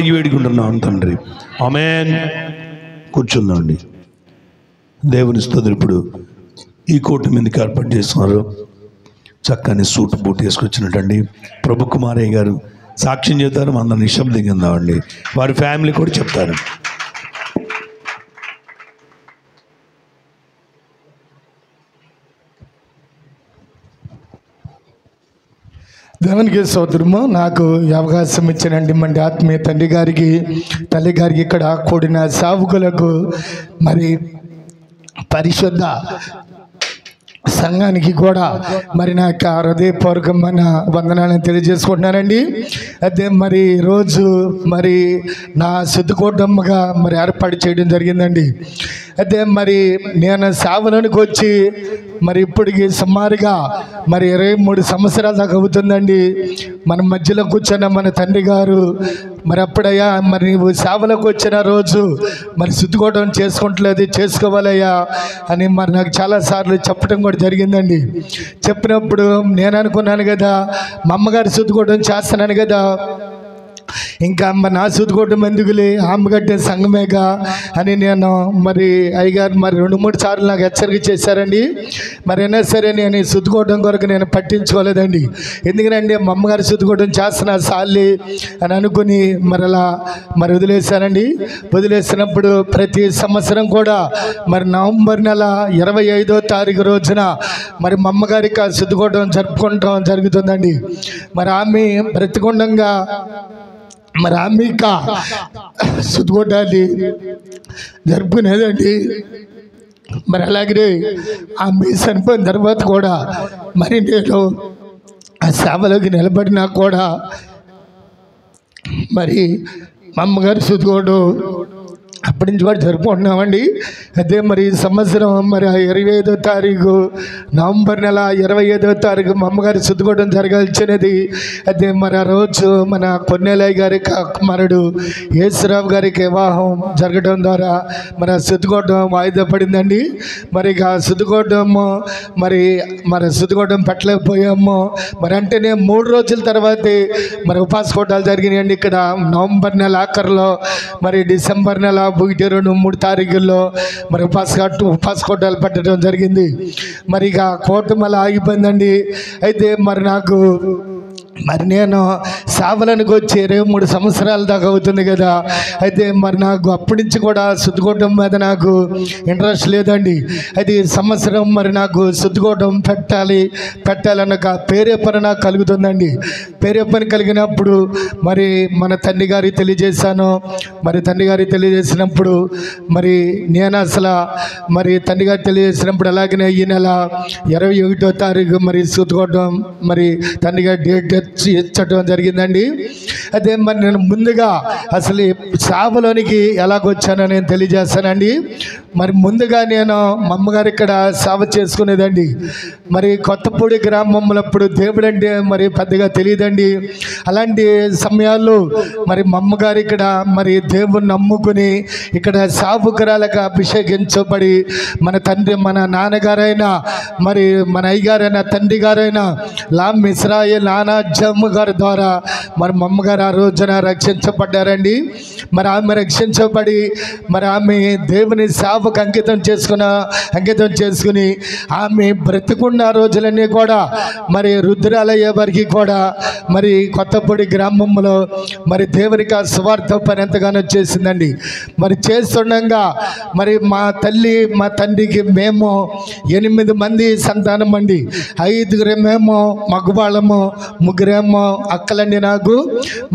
వేడుకుంటున్నాను తండ్రి. ఆమేన్. కూర్చుందండి. దేవుని స్తుతులు. ఇప్పుడు ఈ కోటి మీదకి ఏర్పాటు చేస్తున్నారు. చక్కని సూట్ బూట్ వేసుకొచ్చినట్టండి ప్రభు కుమారయ్య గారు సాక్ష్యం చెప్తారు. అందరం నిశ్శబ్దంగా ఉందామండి. వారి ఫ్యామిలీ కూడా చెప్తారు. దేవునికి స్తోత్రము. నాకు ఈ అవకాశం ఇచ్చినండి మండి ఆత్మీయ తండ్రి గారికి, తల్లి గారికి, ఇక్కడ కూడిన సేవకులకు, మరి పరిశుద్ధ సంఘానికి కూడా మరి నా యొక్క హృదయపూర్వకమైన వందనాలను తెలియజేసుకుంటున్నానండి. అదే మరి రోజు మరి నా శుద్ధకోటమ్మగా మరి ఏర్పాటు చేయడం జరిగిందండి. అదే మరి నేను సేవలోనికి వచ్చి మరి ఇప్పటికి సుమారుగా మరి 23 సంవత్సరాల దాకా అవుతుందండి. మన మధ్యలో కూర్చున్న మన తండ్రి గారు మరి అప్పుడయ్యా మరి నువ్వు సేవలోకి వచ్చిన రోజు మరి శుద్ధకోవడం చేసుకుంటలేదు, చేసుకోవాలయ్యా అని మరి నాకు చాలాసార్లు చెప్పడం కూడా జరిగిందండి. చెప్పినప్పుడు నేను అనుకున్నాను కదా, మా అమ్మగారు శుద్ధకోవడం చేస్తున్నాను కదా, ఇంకా మరి నా శుద్ధకోవడం ఎందుకులే, ఆమె కట్టే సంఘమేగా అని నేను మరి అయ్యగారు మరి 2-3 సార్లు నాకు హెచ్చరిక చేశారండి. మరి అయినా సరే నేను ఈ శుద్ధకోవడం కొరకు నేను పట్టించుకోలేదండి. ఎందుకంటే మా అమ్మగారు శుద్ధకోవడం చేస్తున్నా సార్లు అని అనుకుని మరి అలా మరి వదిలేశానండి. వదిలేసినప్పుడు ప్రతి సంవత్సరం కూడా మరి నవంబర్ నెల 25వ తారీఖు రోజున మరి మా అమ్మగారికి శుద్ధకోవడం జరుపుకోవడం జరుగుతుందండి. మరి ఆమె బ్రతికొండంగా మరి ఆమె శుద్ధకోవడాన్ని జరుపుకునేదండి. మరి అలాగే ఆమె చనిపోయిన తర్వాత కూడా మరి నేను ఆ సేవలోకి నిలబడినా కూడా మరి మా అమ్మగారు శుద్ధకోవడం అప్పటి నుంచి కూడా జరుపుకుంటున్నామండి. అదే మరి ఈ సంవత్సరం మరి 25వ తారీఖు నవంబర్ నెల 25వ తారీఖు మా అమ్మగారి శుద్ధకోవడం జరగాల్సినది. అదే మరి ఆ రోజు మన కొన్నేలయ్య గారి కుమారుడు యేసురావు గారికి వివాహం జరగడం ద్వారా మరి ఆ శుద్ధకోవడం వాయిదా పడిందండి. మరి ఇక శుద్ధకోవడము మరి శుద్ధకోవడం పెట్టలేకపోయాము. మరి అంటేనే 3 రోజుల తర్వాతే మరి ఉపాసకోవడాలు జరిగినాయండి. ఇక్కడ నవంబర్ నెల ఆఖరిలో మరి డిసెంబర్ నెల 1-2-3 తారీఖుల్లో మరి ఉపాసకోవడాలు పెట్టడం జరిగింది. మరి ఇక కోటం అలా ఆగిపోయిందండి. అయితే మరి నాకు మరి నేను సేవలకు వచ్చి 23 సంవత్సరాల దాకా అవుతుంది కదా. అయితే మరి నాకు అప్పటి నుంచి కూడా శుద్ధకోవడం మీద నాకు ఇంట్రెస్ట్ లేదండి. అయితే ఈ సంవత్సరం మరి నాకు శుద్ధకోవడం పెట్టాలన్న ప్రేరేపణ నాకు కలుగుతుందండి. ప్రేరేపణ కలిగినప్పుడు మరి మన తండ్రి గారికి తెలియజేశాను. మరి తండ్రి గారికి తెలియజేసినప్పుడు మరి నేను అసలు మరి తండ్రి గారికి తెలియజేసినప్పుడు అలాగనే ఈ నెల 21వ తారీఖు మరి శుద్ధకోవడం మరి తండ్రి గారి డేట్ ఇచ్చటం జరిగిందండి. అదే మరి నేను ముందుగా అసలు సేవలోనికి ఎలాగొచ్చానో నేను తెలియజేస్తానండి. మరి ముందుగా నేను మా అమ్మగారు ఇక్కడ సేవ చేసుకునేదండి. మరి కొత్తపూడి గ్రామంలో అప్పుడు దేవుడు అంటే మరి పెద్దగా తెలియదండి. అలాంటి సమయాల్లో మరి మా అమ్మగారు ఇక్కడ మరి దేవుని నమ్ముకుని ఇక్కడ సావుకురాలకు అభిషేకించబడి మన నాన్నగారైన మరి మన అయ్యగారైన తండ్రి గారైన లామ్ ఇస్రాయేల్ నానాజమ్మ గారి ద్వారా మరి మా అమ్మగారు ఆ రోజున రక్షించబడ్డారండి. మరి ఆమె రక్షించబడి మరి ఆమె దేవుని సేవకు అంకితం చేసుకుని ఆమె బ్రతికున్న రోజులన్నీ కూడా మరి రుద్రాలయ్యే వరకు కూడా మరి కొత్తపూడి గ్రామంలో మరి దేవునికి ఆ సువార్త పని ఎంతగానో చేసిందండి. మరి చేస్తుండగా మరి మా తండ్రికి మేము 8 మంది సంతానం అండి. 5 మగవాళ్ళము, 3 అక్కలండి నాకు.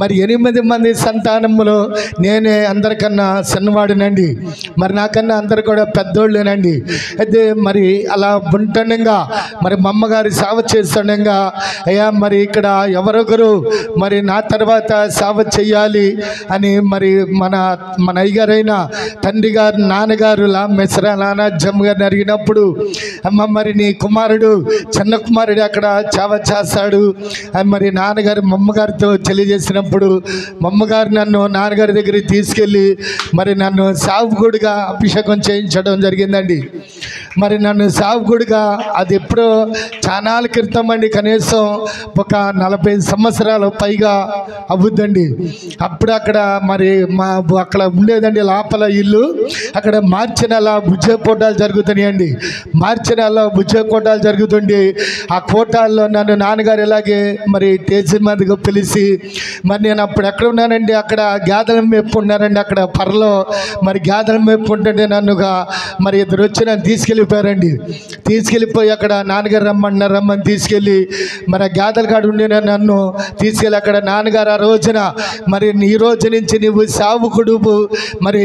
మరి 8 మంది సంతానములో నేనే అందరికన్నా చిన్నవాడినండి. మరి నాకన్నా అందరు కూడా పెద్దోళ్ళేనండి. అయితే మరి అలా ఉంటుండగా మరి మా అమ్మగారి సేవ చేస్తుండగా అయ్యా మరి ఇక్కడ ఎవరొకరు మరి నా తర్వాత సేవ చెయ్యాలి అని మరి మన అయ్యగారైన తండ్రి గారు నాన్నగారు మెసరా నానాజమ్మ గారిని అడిగినప్పుడు, అమ్మ మరి నీ కుమారుడు చిన్న కుమారుడు అక్కడ సేవ చేస్తాడు, మరి నాన్నగారు మా అమ్మగారితో తెలియజేసినప్పుడు మా అమ్మగారు నన్ను నాన్నగారి దగ్గరికి తీసుకెళ్ళి మరి నన్ను సేవకుడిగా అభిషేకం చేయించడం జరిగిందండి. మరి నన్ను సేవకుడిగా అది ఎప్పుడో చాలా క్రితం అండి, కనీసం ఒక 40 సంవత్సరాలు పైగా అవుద్దండి. అప్పుడు అక్కడ మరి అక్కడ ఉండేదండి లోపల ఇల్లు. అక్కడ మార్చి నెల భుజ కోటాలు జరుగుతున్నాయండి. మార్చి నెల భుజ కోటాలు జరుగుతుండి ఆ కోటాల్లో నన్ను నాన్నగారు ఇలాగే మరి టేజీ మీదకు పిలిచి మరి నేను అప్పుడు ఎక్కడ ఉన్నానండి, అక్కడ గేదెల మేపు ఉన్నారండి. అక్కడ పర్లో మరి గేదెల మేపు ఉంటుంటే నన్నుగా మరి ఇద్దరు వచ్చి నన్ను తీసుకెళ్ళిపోయారండి. తీసుకెళ్ళిపోయి అక్కడ నాన్నగారు రమ్మని తీసుకెళ్ళి మరి ఆ గేదెల కాడ ఉండి నన్ను తీసుకెళ్ళి అక్కడ నాన్నగారు ఆ రోజున మరి ఈ రోజు నుంచి నువ్వు సేవకుడు మరి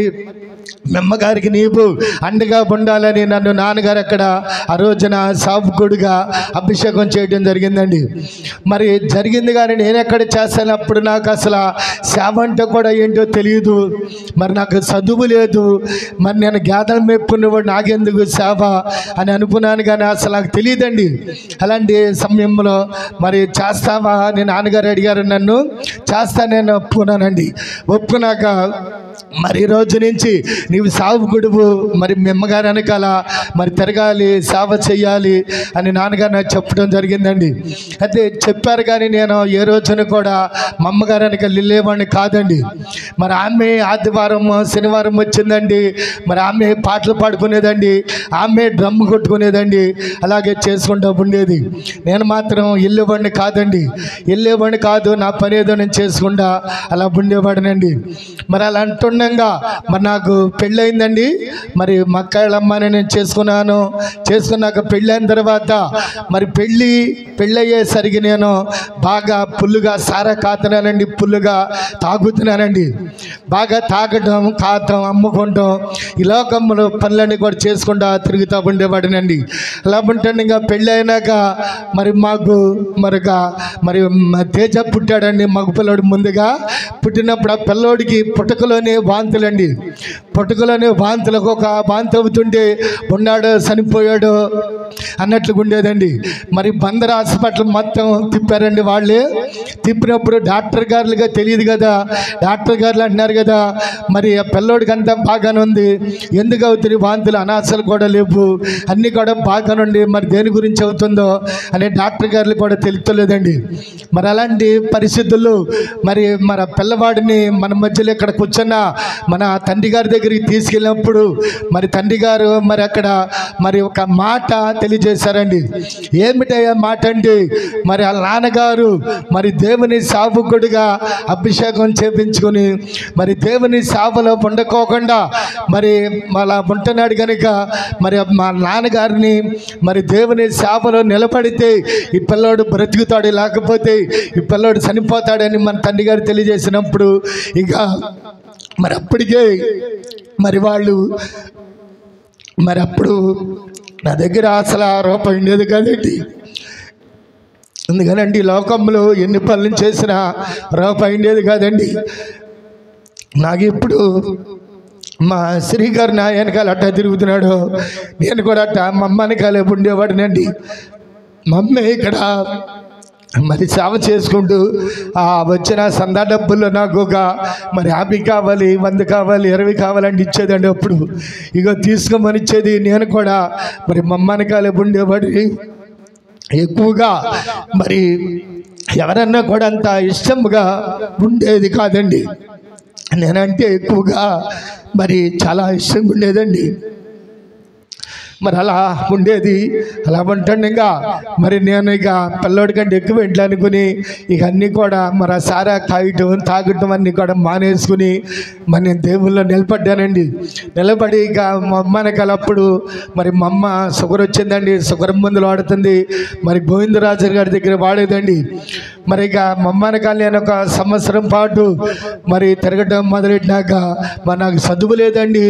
మెమ్మగారికి నీవు అండగా ఉండాలని నన్ను నాన్నగారు అక్కడ ఆ రోజున సేవకుడిగా అభిషేకం చేయడం జరిగిందండి. మరి జరిగింది కానీ నేను ఎక్కడ చేస్తాను, అప్పుడు నాకు అసలు సేవ అంటే కూడా ఏంటో తెలియదు. మరి నాకు చదువు లేదు, మరి నేను గేదెలు మేపుకునేవాడు నాకెందుకు సేవ అని అనుకున్నాను కానీ అసలు నాకు తెలియదండి. అలాంటి సమయంలో మరి చేస్తావా అని నాన్నగారు అడిగారు నన్ను. చేస్తా నేను ఒప్పుకున్నానండి. ఒప్పుకున్నాక మరి ఈ రోజు నుంచి నీవు సేవకుడువు, మరి మీ అమ్మగారు వెనకాల మరి తిరగాలి, సేవ చెయ్యాలి అని నాన్నగారు నాకు చెప్పడం జరిగిందండి. అయితే చెప్పారు కానీ నేను ఏ రోజున కూడా మా అమ్మగారు వెనకాల వెళ్ళేవాడిని కాదండి. మరి ఆమె ఆదివారం శనివారం వచ్చిందండి, మరి ఆమె పాటలు పాడుకునేదండి, ఆమె డ్రమ్ కొట్టుకునేదండి, అలాగే చేసుకుంటూ ఉండేది. నేను మాత్రం వెళ్ళేవాడిని కాదు, నా పని ఏదో నేను చేసుకుంటా అలా ఉండేవాడినండి. మరి అలా అంటుండగా మరి నాకు పెళ్ళయిందండి. మరి మా అక్కళ్ళమ్మని నేను చేసుకున్నాక పెళ్ళైన తర్వాత మరి పెళ్ళయ్యేసరికి నేను బాగా పుల్లుగా సారా కాతున్నానండి, పుల్లుగా తాగుతున్నానండి. బాగా తాగటం, అమ్ముకుంటాం, ఈ లోకంలో పనులన్నీ కూడా చేసుకుంటా తిరుగుతూ ఉండేవాడినండి. అలా ఉంటుండే ఇంకా పెళ్ళైనాక మరి మాకు మరి తేజ పుట్టాడండి, మగ పిల్లడు. ముందుగా పుట్టినప్పుడు ఆ పిల్లోడికి పుట్టకలోనే వాంతులండి, వాంతులకు ఒక వాంతి అవుతుంటే ఉన్నాడు చనిపోయాడు అన్నట్లుగా ఉండేదండి. మరి బందర్ హాస్పిటల్ మొత్తం తిప్పారండి. వాళ్ళే తిప్పినప్పుడు డాక్టర్ గారులుగా తెలియదు కదా, డాక్టర్ గారులు అంటున్నారు కదా మరి ఆ పిల్లోడికి అంతా బాగానే ఉంది, ఎందుకు అవుతుంది వాంతులు, అనాసలు కూడా లేవు, అన్నీ కూడా బాగానుండి మరి దేని గురించి అవుతుందో అనే డాక్టర్ గారులు కూడా తెలుస్తలేదండి. మరి అలాంటి పరిస్థితుల్లో మరి ఆ పిల్లవాడిని మన మధ్యలో ఇక్కడ కూర్చున్న మన తండ్రి గారి దగ్గరికి తీసుకెళ్ళినప్పుడు మరి తండ్రి గారు మరి అక్కడ మరి ఒక మాట తెలియజేశారండి. ఏమిటయ్యా మాట అంటే మరి ఆ నాన్నగారు మరి దేవుని సేవకుడిగా అభిషేకం చేపించుకొని మరి దేవుని సేవలో ఉండకోకుండా మరి అలా ఉంటున్నాడు కనుక మరి మా నాన్నగారిని మరి దేవుని సేవలో నిలబడితే ఈ పిల్లోడు బ్రతుకుతాడు, లేకపోతే ఈ పిల్లోడు చనిపోతాడని మన తండ్రి గారు తెలియజేసినప్పుడు ఇక మరి అప్పటికే మరి వాళ్ళు మరి అప్పుడు నా దగ్గర అసలు రూపాయి ఉండేది కాదండి. ఎందుకనండి లోకంలో ఎన్ని పనులు చేసినా రూపాయి ఉండేది కాదండి. నాకు ఇప్పుడు మా శ్రీ గారు నా వెనకాల అట్టా తిరుగుతున్నాడు, నేను కూడా అట్టా మా అమ్మ వెనకాలే ఉండేవాడినండి. మా అమ్మ ఇక్కడ మరి సేవ చేసుకుంటూ వచ్చిన సందా డబ్బుల్లో నాకు ఒక మరి 50 కావాలి, 100 కావాలి, 20 కావాలంటే ఇచ్చేదండి. అప్పుడు ఇక తీసుకోమని ఇచ్చేది. నేను కూడా మరి మా అమ్మ వెనకాలే ఉండేవాడిని. ఎక్కువగా మరి ఎవరన్నా కూడా అంత ఇష్టంగా ఉండేది కాదండి. నేనంటే ఎక్కువగా మరి చాలా ఇష్టంగా ఉండేదండి. మరి అలా ఉండేది. అలా ఉంటుండగా మరి నేను ఇక పిల్లోడి కంటే ఎక్కువ ఇంట్లో అనుకుని ఇక అన్నీ కూడా మరి సారా తాగటం అన్నీ కూడా మానేసుకుని మరి నేను దేవుళ్ళో నిలబడ్డానండి. నిలబడి ఇక మా అమ్మ వెనకాలప్పుడు మరి మా అమ్మ షుగర్ వచ్చిందండి, షుగర్ మందులు వాడుతుంది. మరి గోవిందరాజు గారి దగ్గర వాడేదండి. మరి ఇక మా అమ్మ వెనకాల నేను ఒక సంవత్సరం పాటు మరి తిరగటం మొదలెట్టినాక మరి నాకు చదువు లేదండి.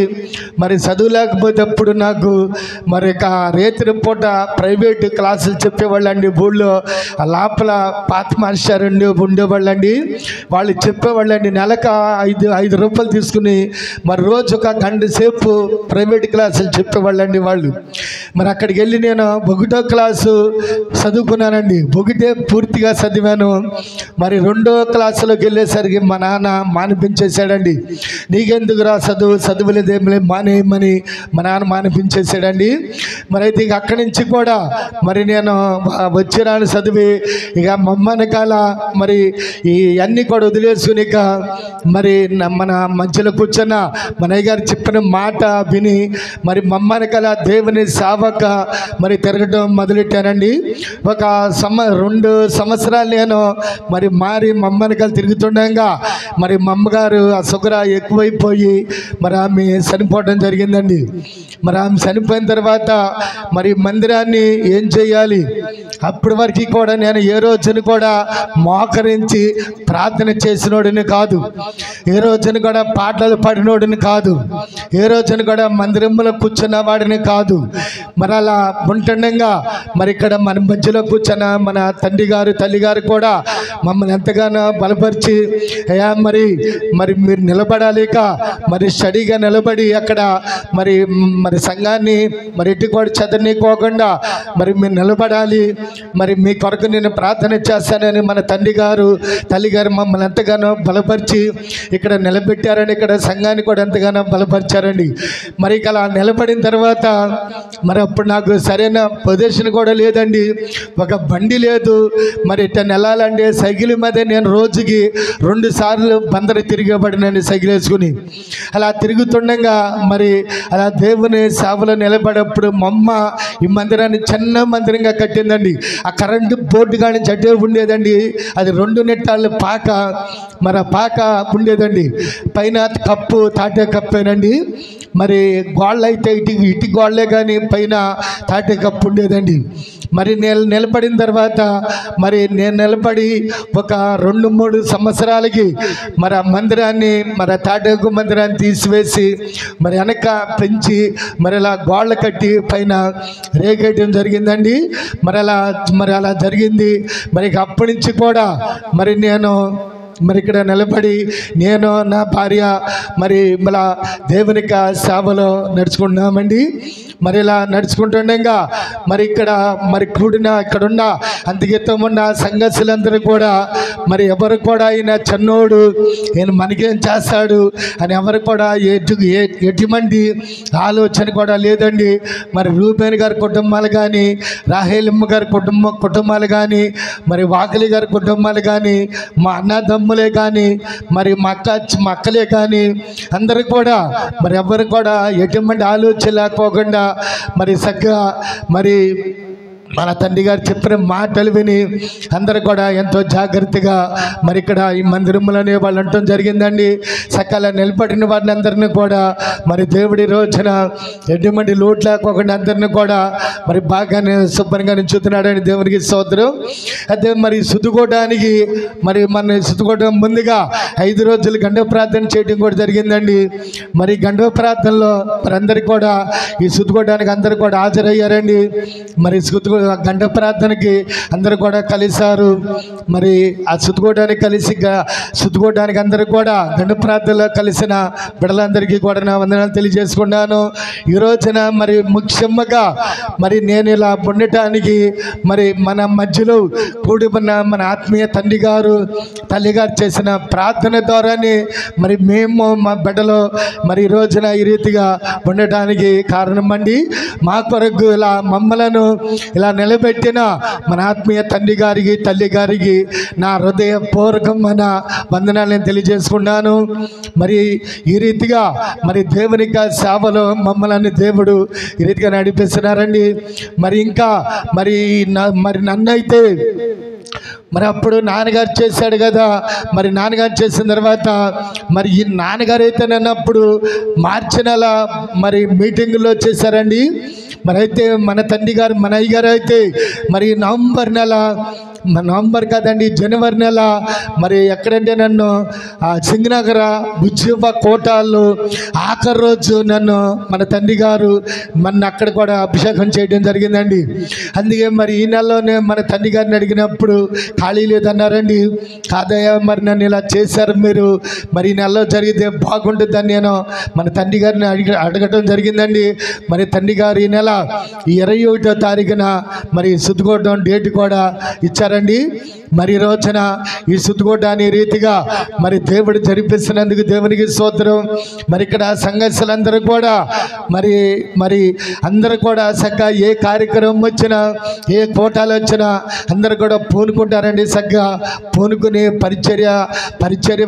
మరి చదువు లేకపోతే అప్పుడు నాకు మరి ఇక రేత్రి పూట ప్రైవేటు క్లాసులు చెప్పేవాళ్ళండి. ఊళ్ళో లోపల పాత మాస్టారండి ఉండేవాళ్ళండి, వాళ్ళు చెప్పేవాళ్ళండి. నెలకు 5 రూపాయలు తీసుకుని మరి రోజు ఒక గంట సేపు ప్రైవేట్ క్లాసులు చెప్పేవాళ్ళండి వాళ్ళు. మరి అక్కడికి వెళ్ళి నేను 1వ క్లాసు చదువుకున్నానండి. 1 పూర్తిగా చదివాను. చదివాను. మరి 2వ క్లాసులోకి వెళ్ళేసరికి మా నాన్న మానిపించేశాడండి. నీకెందుకురా చదువులేదేమిలే మానేయమని మా నాన్న మానిపించేశాడండి. మరి అయితే ఇక అక్కడి నుంచి కూడా మరి నేను వచ్చిరాని చదివి ఇక మమ్మనకాల మరి ఈ అన్నీ కూడా వదిలేసుకుని ఇక మరి మన మధ్యలో కూర్చున్న మన అయ్యగారు చెప్పిన మాట విని మరి మమ్మనకాల దేవుని సేవక మరి తిరగడం మొదలెట్టానండి. ఒక 2 సంవత్సరాలు నేను మరి మారి మమ్మనకాలు తిరుగుతుండగా మరి మా అమ్మగారు ఆ షుగర్ ఎక్కువైపోయి మరి ఆమె చనిపోవడం జరిగిందండి. మరి ఆమె చనిపోయిన తర్వాత మరి మందిరాన్ని ఏం చేయాలి? అప్పటి వరకు కూడా నేను ఏ రోజున కూడా మోకరించి ప్రార్థన చేసినోడిని కాదు, ఏ రోజున కూడా పాటలు పాడినోడిని కాదు, ఏ రోజున కూడా మందిరంలో కూర్చున్న వాడిని కాదు. మరి అలా ఉంటుండగా మరి ఇక్కడ మన మధ్యలో కూర్చున్న మన తండ్రి గారు తల్లి గారు కూడా మమ్మల్ని ఎంతగానో బలపరిచి అయ్యా మరి మరి మీరు నిలబడాలిక మరి స్టడీగా నిలబడి అక్కడ మరి మరి సంఘాన్ని మరి ఎట్టి కూడా చదవనీకోకుండా మరి మీరు నిలబడాలి, మరి మీ కొరకు నేను ప్రార్థన చేస్తానని మన తండ్రి గారు తల్లి గారు మమ్మల్ని ఎంతగానో బలపరిచి ఇక్కడ నిలబెట్టారని, ఇక్కడ సంఘాన్ని కూడా ఎంతగానో బలపరిచారండి. మరి ఇక అలా నిలబడిన తర్వాత మరి అప్పుడు నాకు సరైన పొజిషన్ కూడా లేదండి, ఒక బండి లేదు. మరి ఇట్లా నెలాలంటే సైకిల్ మీద నేను రోజుకి 2 సార్లు బందరు తిరిగబడినండి సైకిల్ వేసుకుని. అలా తిరుగుతుండగా మరి అలా దేవుని సేవలో నిలబడప్పుడు మా అమ్మ ఈ మందిరాన్ని చిన్న మందిరంగా కట్టిందండి. ఆ కరెంటు బోర్డు కానీ చెట్టు ఉండేదండి, అది 2 నెట్టాల పాక, మరి ఆ పాక ఉండేదండి. పైన కప్పు తాటే కప్పేనండి. మరి గోళ్ళు అయితే ఇటు గోళ్ళే కానీ పైన తాటే కప్పు ఉండేదండి. మరి నేను నిలబడిన తర్వాత మరి నేను నిలబడి ఒక 2-3 సంవత్సరాలకి మరి ఆ మందిరాన్ని మరి తాటేకు మందిరాన్ని తీసివేసి మరి వెనక పెంచి మరి అలా గోళ్ళ కట్టి పైన రేగేయడం జరిగిందండి. మరి అలా జరిగింది. మరి అప్పటి నుంచి కూడా మరి నేను మరి ఇక్కడ నిలబడి నేను నా భార్య మరి ఇలా దేవునిక సేవలో నడుచుకుంటున్నామండి. మరి ఇలా నడుచుకుంటుండగా మరి ఇక్కడ మరి ఇక్కడున్న అంతగీతం ఉన్న సంఘస్థులందరూ కూడా మరి ఎవరు కూడా ఆయన చిన్నోడు ఈయన మనకేం చేస్తాడు అని ఎవరు కూడా ఎటువంటి ఆలోచన కూడా లేదండి. మరి రూబేన్ గారి కుటుంబాలు కానీ, రాహేలమ్మ గారి కుటుంబాలు కానీ, మరి వాకిలి గారి కుటుంబాలు కానీ, మా అన్నదమ్ములే కానీ, మరి మా అక్కలే కానీ అందరూ కూడా మరి ఎవరు కూడా ఎటువంటి ఆలోచన లేకోకుండా మరి చక్కగా మరి మన తండ్రి గారు చెప్పిన మాటలు విని అందరూ కూడా ఎంతో జాగ్రత్తగా మరి ఇక్కడ ఈ మందిరంలోనే వాళ్ళు అంటం జరిగిందండి. సకాల నిలబడిన వారిని అందరినీ కూడా మరి దేవుడి రోజున ఎటువంటి లోటు లేకోకుండా అందరినీ కూడా మరి బాగానే శుభ్రంగా నించుతున్నాడని దేవునికి స్తోత్రం. అదే మరి సుతుకోవడానికి మరి మన సుతుకోవడం ముందుగా 5 రోజులు గండవ ప్రార్థన చేయడం కూడా జరిగిందండి. మరి గండవ ప్రార్థనలో మరి అందరికీ కూడా ఈ సుతుకోవడానికి అందరూ కూడా హాజరయ్యారండి. మరి గంట ప్రార్థనకి అందరూ కూడా కలిశారు. మరి ఆ సుతుకోవడానికి అందరూ కూడా గంట ప్రార్థనలో కలిసిన బిడ్డలందరికీ కూడా నా వందనాలు తెలియజేసుకున్నాను. ఈ రోజున మరి ముఖ్యంగా మరి నేను ఇలా ఉండటానికి మరి మన మధ్యలో కూడి ఉన్న మన ఆత్మీయ తండ్రి గారు తల్లి గారు చేసిన ప్రార్థన ద్వారానే మరి మేము మా బిడ్డలో మరి ఈ రోజున ఈ రీతిగా ఉండటానికి కారణం అండి. మా కొరకు ఇలా మమ్మలను ఇలా నిలబెట్టిన మన ఆత్మీయ తండ్రి గారికి తల్లి గారికి నా హృదయపూర్వకమైన వందనాలను తెలియజేసుకున్నాను. మరి ఈ రీతిగా మరి దేవునిక సేవలో మమ్మల్ని దేవుడు ఈ రీతిగా నడిపిస్తున్నారండి. మరి ఇంకా మరి నన్నైతే మరి అప్పుడు నాన్నగారు చేశాడు కదా, మరి నాన్నగారు చేసిన తర్వాత మరి ఈ నాన్నగారు అయితే నన్నప్పుడు మార్చి నెల మరి మీటింగులో చేశారండి. మరి అయితే మన తండ్రి గారు మన అయ్యగారు అయితే మరి నవంబర్ కాదండి జనవరి నెల మరి ఎక్కడంటే నన్ను సింగనగర బుజ్జివ్వ కోటాల్లో ఆఖరి రోజు నన్ను మన తండ్రి గారు అక్కడ కూడా అభిషేకం చేయడం జరిగిందండి. అందుకే మరి ఈ నెలలోనే మన తండ్రి గారిని అడిగినప్పుడు ఖాళీ లేదన్నారండి. కాదయ్యా మరి నన్ను ఇలా చేశారు మీరు, మరి ఈ నెలలో జరిగితే బాగుంటుందని నేను మన తండ్రి గారిని అడగటం జరిగిందండి. మరి తండ్రి గారు ఈ నెల 21వ తారీఖున మరి సుతుకోవడం డేట్ కూడా ఇచ్చారండి. మరి రోజున ఈ సుద్దుకోటాన్ని రీతిగా మరి దేవుడు జరిపిస్తున్నందుకు దేవునికి స్తోత్రం. మరి ఇక్కడ సంఘస్థులందరూ కూడా మరి మరి అందరూ కూడా చక్కగా ఏ కార్యక్రమం వచ్చినా ఏ కోటాలు వచ్చినా అందరూ కూడా పూనుకుంటారండి. చక్కగా పూనుకుని పరిచర్య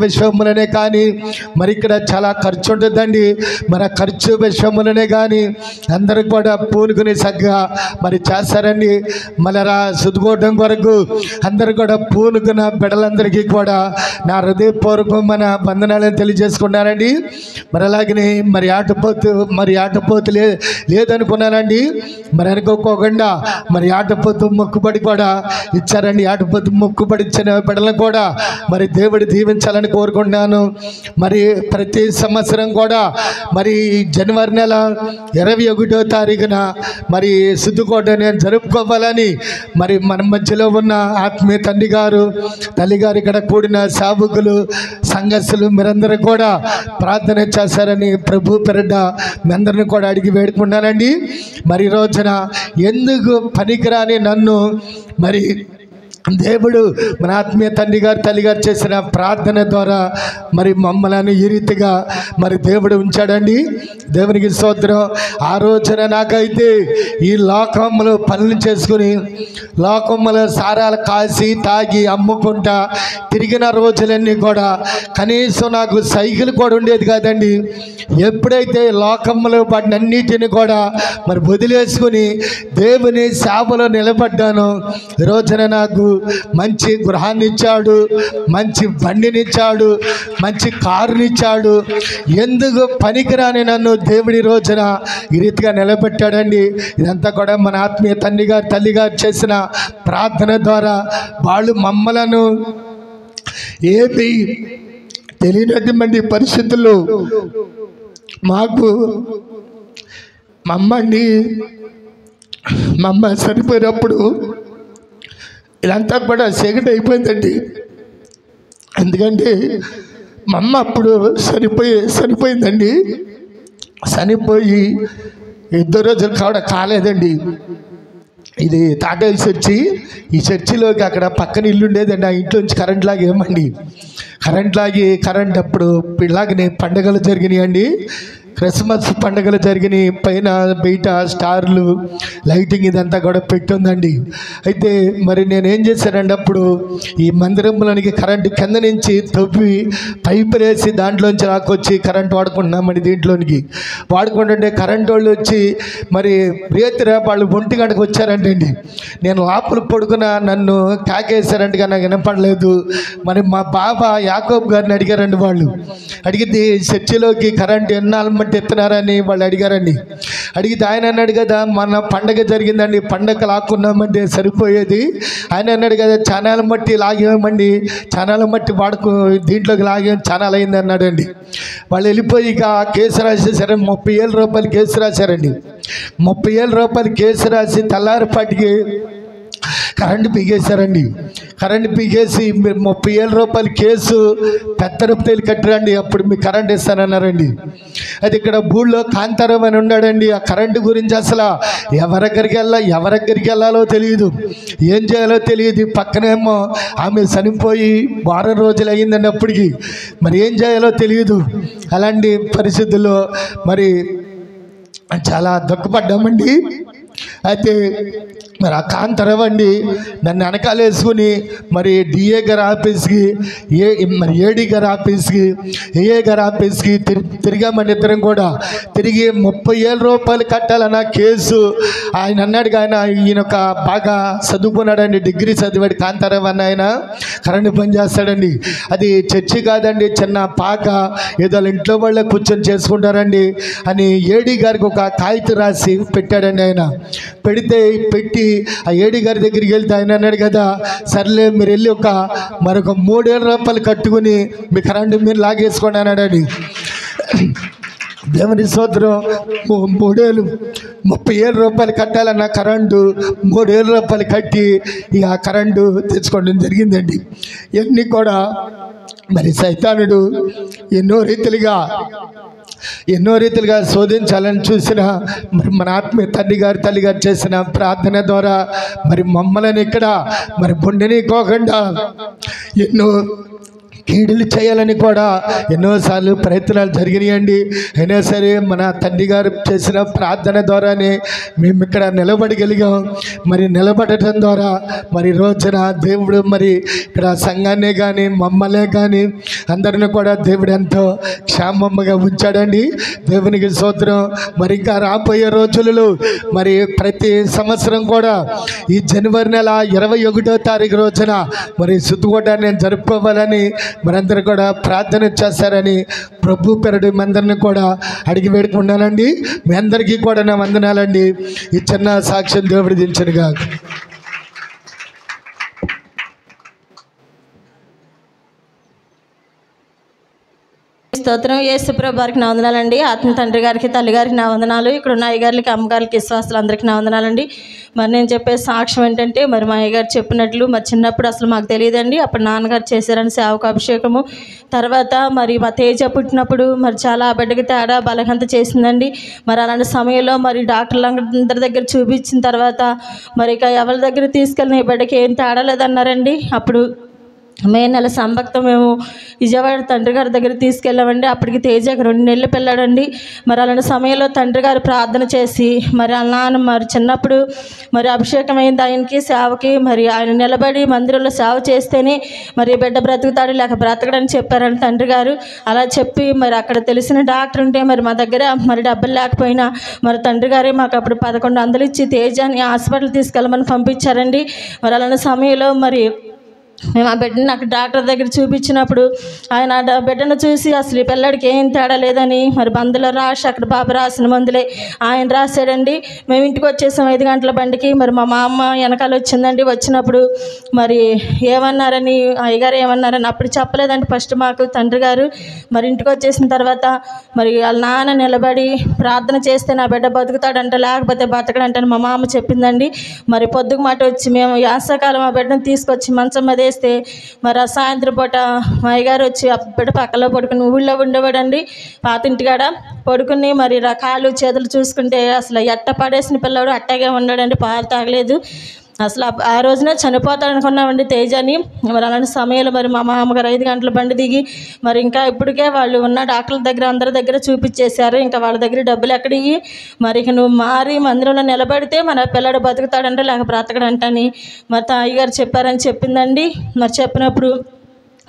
విషయంలోనే కానీ మరి ఇక్కడ చాలా ఖర్చు ఉంటుందండి. మరి ఆ ఖర్చు విషయంలోనే కానీ అందరూ కూడా పూనుకుని చక్కగా మరి చేస్తారండి. మళ్ళా సుద్దుకోవడం కొరకు అందరూ కూడా పూనుకున్న బిడ్డలందరికీ కూడా నా హృదయపూర్వకమైన వందనాలను తెలియజేసుకున్నానండి. మరి అలాగనే మరి ఆటపోతు లేదనుకున్నానండి. మరి అనుకోకుండా మరి ఆటపోతు మొక్కుబడి కూడా ఇచ్చారండి. ఆటపోతు మొక్కుబడి ఇచ్చిన బిడ్డలను కూడా మరి దేవుడు దీవించాలని కోరుకుంటున్నాను. మరి ప్రతి సంవత్సరం కూడా మరి జనవరి నెల 21వ తారీఖున మరి సుద్దుకోట నేను జరుపుకోవాలని మరి మన మధ్యలో ఉన్న ఆత్మీయ తండ్రి గారు తల్లి గారు ఇక్కడ కూడిన సేవకులు సంఘస్థులు మీరందరూ కూడా ప్రార్థన చేశారని ప్రభు పేరిట మీ అందరిని కూడా అడిగి వేడుకున్నానండి. మరి రోజున ఎందుకు పనికిరాని నన్ను మరి దేవుడు మన ఆత్మీయ తండ్రి గారు తల్లి గారు చేసిన ప్రార్థన ద్వారా మరి మమ్మల్ని ఈ రీతిగా మరి దేవుడు ఉంచాడండి. దేవునికి స్తోత్రం. ఆ రోజున నాకైతే ఈ లోకంలో పనులు చేసుకుని లోకంలో సారాలు కాసి తాగి అమ్ముకుంటా తిరిగిన రోజులన్నీ కూడా కనీసం నాకు సైకిల్ కూడా ఉండేది కాదండి. ఎప్పుడైతే లోకంలో వాటినన్నిటిని కూడా మరి వదిలేసుకుని దేవుని సేవలో నిలబడ్డానో ఈ రోజున నాకు మంచి గృహాన్ని ఇచ్చాడు, మంచి బండినిచ్చాడు, మంచి కారునిచ్చాడు. ఎందుకు పనికిరాని నన్ను దేవుడి రోజున ఈ రీతిగా నిలబెట్టాడండి. ఇదంతా కూడా మన ఆత్మీయ తండ్రి గారు తల్లి గారు చేసిన ప్రార్థన ద్వారా వాళ్ళు మమ్మలను ఏమి తెలియనటువంటి పరిస్థితుల్లో మాకు మా అమ్మ చనిపోయినప్పుడు ఇదంతా కూడా చీకటి అయిపోయిందండి. ఎందుకంటే మా అమ్మ అప్పుడు చనిపోయిందండి. చనిపోయి 2 రోజులు కూడా కాలేదండి. ఇది తాటాయి చర్చి. ఈ చర్చిలోకి అక్కడ పక్కన ఇల్లు ఉండేదండి. ఆ ఇంట్లోంచి కరెంట్ లాగేమండి. కరెంట్ అప్పుడు ఇలాగనే పండుగలు జరిగినాయండి. క్రిస్మస్ పండుగలు జరిగినాయి. పైన బయట స్టార్లు లైటింగ్ ఇదంతా కూడా పెట్టుందండి. అయితే మరి నేనేం చేశానండి, అప్పుడు ఈ మందిరంలోనికి కరెంటు కింద నుంచి తవ్వి పైపులు వేసి దాంట్లోంచి రాకొచ్చి కరెంట్ వాడుకుంటున్నామండి. దీంట్లోనికి వాడుకుంటుంటే కరెంట్ వాళ్ళు వచ్చి మరి రేతిరా వాళ్ళు 1 గంటకు వచ్చారంటండి. నేను లోపల పడుకున్న నన్ను కాకేశారంటగా నాకు వినపడలేదు. మరి మా బాబా యాకోబ్ గారిని అడిగారండి. వాళ్ళు అడిగితే చర్చిలోకి కరెంట్ ఎన్నాళ్ళు ఎత్తున్నారని వాళ్ళు అడిగారండి. అడిగితే ఆయన అన్నాడు కదా, మన పండగ జరిగిందండి, పండగ లాక్కున్నామంటే సరిపోయేది. ఆయన అన్నాడు కదా, ఛానల్ మట్టి లాగేమండి, ఛానల్ మట్టి దీంట్లోకి లాగేం ఛానల్ అయింది అన్నాడండి. వాళ్ళు వెళ్ళిపోయి ఇక కేసు రాసేసారు. 30,000 రూపాయలు కేసు రాశారండి. 30,000 రూపాయలు కేసు రాసి తెల్లారిపాటికి కరెంటు పీకేశారండి. కరెంటు పీకేసి మీరు 30,000 రూపాయలు కేసు పెద్ద రూపాయలు కట్టిరండి, అప్పుడు మీకు కరెంట్ ఇస్తానన్నారండి. అది ఇక్కడ ఊళ్ళో కాంతారాం అని ఉన్నాడండి. ఆ కరెంటు గురించి అసలు ఎవరెక్కడికి వెళ్ళాలో తెలియదు, ఏం చేయాలో తెలియదు. పక్కనేమో ఆమె చనిపోయి 10 రోజులు అయ్యిందండి. అప్పటికి మరి ఏం చేయాలో తెలియదు. అలాంటి పరిస్థితుల్లో మరి చాలా దుఃఖపడ్డామండి. అయితే మరి ఆ కాంతరవండి నన్ను వెనకాల వేసుకుని మరి డిఏ గారి ఆఫీస్కి మరి ఏడీ గారి ఆఫీస్కి ఏఏ గారి ఆఫీస్కి తిరిగామండి. ఇద్దరం కూడా తిరిగి 30,000 రూపాయలు కట్టాలన్న కేసు. ఆయన అన్నాడు, ఈయన ఒక బాగా చదువుకున్నాడండి, డిగ్రీ చదివాడు కాంతారావు అన్న. ఆయన కరెంటు పని చేస్తాడండి. అది చర్చి కాదండి, చిన్న పాక, ఏదో ఇంట్లో వాళ్ళే కూర్చొని చేసుకుంటారండి అని ఏడీ గారికి ఒక కాగితం రాసి పెట్టాడండి. ఆయన పెట్టి ఆ ఏడీ గారి దగ్గరికి వెళ్తే ఆయన అన్నాడు కదా, సర్లే మీరు వెళ్ళి మరొక 3,000 రూపాయలు కట్టుకుని మీ కరెంటు మీరు లాగేసుకోండి అన్నాడని. దేవుని స్తోత్రం. 30,000 రూపాయలు కట్టాలన్న కరెంటు 3,000 రూపాయలు కట్టి ఇక కరెంటు తెచ్చుకోవడం జరిగిందండి. ఇవన్నీ కూడా మరి సైతానుడు ఎన్నో రీతిలుగా ఎన్నో రీతిలుగా శోధించాలని చూసిన మరి మన ఆత్మీయ తండ్రి గారు తల్లి గారు చేసిన ప్రార్థన ద్వారా మరి మమ్మల్ని ఇక్కడ మరి బొండినికోకుండా ఎన్నో కీడులు చేయాలని కూడా ఎన్నోసార్లు ప్రయత్నాలు జరిగినాయండి. అయినా సరే మన తండ్రి గారు చేసిన ప్రార్థన ద్వారానే మేము ఇక్కడ నిలబడగలిగాం. మరి నిలబడటం ద్వారా మరి రోజున దేవుడు మరి ఇక్కడ సంఘాన్నే కానీ మమ్మల్నే కానీ అందరిని కూడా దేవుడు ఎంతో క్షేమంగా ఉంచాడండి. దేవునికి స్తోత్రం. మరి ఇంకా రాబోయే రోజులలో మరి ప్రతి సంవత్సరం కూడా ఈ జనవరి నెల 21వ తారీఖు రోజున మరి శుద్ధి జరుపుకోవాలని మనందరూ కూడా ప్రార్థన చేస్తారని ప్రభు పేరటి మీ అందరినీ కూడా అడిగి వేడుకున్నానండి. మీ అందరికీ కూడా నా వందనాలండి. ఈ చిన్న సాక్ష్యం దేవుడి దించనుగా. స్తోత్రం. యేసుప్రభు వారికి నా వందనాలండి. ఆత్మ తండ్రి గారికి తల్లి గారికి నా వందనాలు. ఇక్కడ ఉన్న అయ్యగారికి అమ్మగారికి విశ్వాసాలు అందరికీ నా వందనాలండి. మరి నేను చెప్పే సాక్ష్యం ఏంటంటే మరి మా అయ్యగారు చెప్పినట్లు మరి చిన్నప్పుడు అసలు మాకు తెలియదండి. అప్పుడు నాన్నగారు చేశారని సేవకు అభిషేకము. తర్వాత మరి మా తేజ పుట్టినప్పుడు మరి చాలా బిడ్డకి తేడా బలహంత చేసిందండి. మరి అలాంటి సమయంలో మరి డాక్టర్లందరి దగ్గర చూపించిన తర్వాత మరి ఇక ఎవరి దగ్గర తీసుకెళ్ళిన ఈ బిడ్డకి ఏం తేడా లేదన్నారండి. అప్పుడు మే నెల సంభక్తం మేము విజయవాడ తండ్రి గారి దగ్గర తీసుకెళ్ళామండి. అప్పటికి తేజకి 2 నెలలు పిల్లాడండి. మరి అలాంటి సమయంలో తండ్రి గారు ప్రార్థన చేసి మరి నాన్న మరి చిన్నప్పుడు మరి అభిషేకం అయింది ఆయనకి సేవకి. మరి ఆయన నిలబడి మందిరంలో సేవ చేస్తేనే మరి బిడ్డ బ్రతుకుతాడు లేక బ్రతకడని చెప్పారని తండ్రి గారు. అలా చెప్పి మరి అక్కడ తెలిసిన డాక్టర్ ఉంటే మరి మా దగ్గర మరి డబ్బులు లేకపోయినా మరి తండ్రి గారే మాకు అప్పుడు 1100 ఇచ్చి తేజాన్ని హాస్పిటల్ తీసుకెళ్ళమని పంపించారండి. మరి అలాంటి సమయంలో మరి మేము ఆ బిడ్డని నాకు డాక్టర్ దగ్గర చూపించినప్పుడు ఆయన బిడ్డను చూసి అసలు ఈ పిల్లడికి ఏం తేడా లేదని మరి మందులో రాసి అక్కడ బాబు రాసిన మందులే ఆయన రాశాడండి. మేము ఇంటికి వచ్చేసాం 5 గంటల బండికి. మరి మా అమ్మ వెనకాల వచ్చిందండి. వచ్చినప్పుడు మరి ఏమన్నారని అయ్యగారు ఏమన్నారని అప్పుడు చెప్పలేదండి ఫస్ట్ మాకు తండ్రి గారు. మరి ఇంటికి వచ్చేసిన తర్వాత మరి వాళ్ళ నాన్న నిలబడి ప్రార్థన చేస్తే నా బిడ్డ బతుకుతాడంట లేకపోతే బతకడంట మా మామ చెప్పిందండి. మరి పొద్దుకు మాట వచ్చి మేము యాసకాలం ఆ బిడ్డను తీసుకొచ్చి మంచం మీద వేస్తే మరి ఆ సాయంత్రం పూట మా అయ్యగారు వచ్చి ఆ బిడ్డ పక్కలో పడుకుని ఊళ్ళో ఉండేవాడండి పాత ఇంటికాడ పడుకుని మరి కాళ్ళు చేతులు చూసుకుంటే అసలు ఎట్ట పడేసిన పిల్లవాడు అట్టాగే ఉన్నాడండి. పాలు తాగలేదు. అసలు ఆ రోజున చనిపోతాడనుకున్నామండి తేజని. మరి అలాంటి సమయంలో మరి మా మామగారు 5 గంటల బండి దిగి మరి ఇంకా ఇప్పటికే వాళ్ళు ఉన్న డాక్టర్ల దగ్గర అందరి దగ్గర చూపించేశారు. ఇంకా వాళ్ళ దగ్గర డబ్బులు ఎక్కడివి మరి ఇక నువ్వు మారి మందిరంలో నిలబడితే మన పిల్లడు బతుకుతాడంటే లేక బ్రతకడంటని మరి అయ్యగారు చెప్పారని చెప్పిందండి. మరి చెప్పినప్పుడు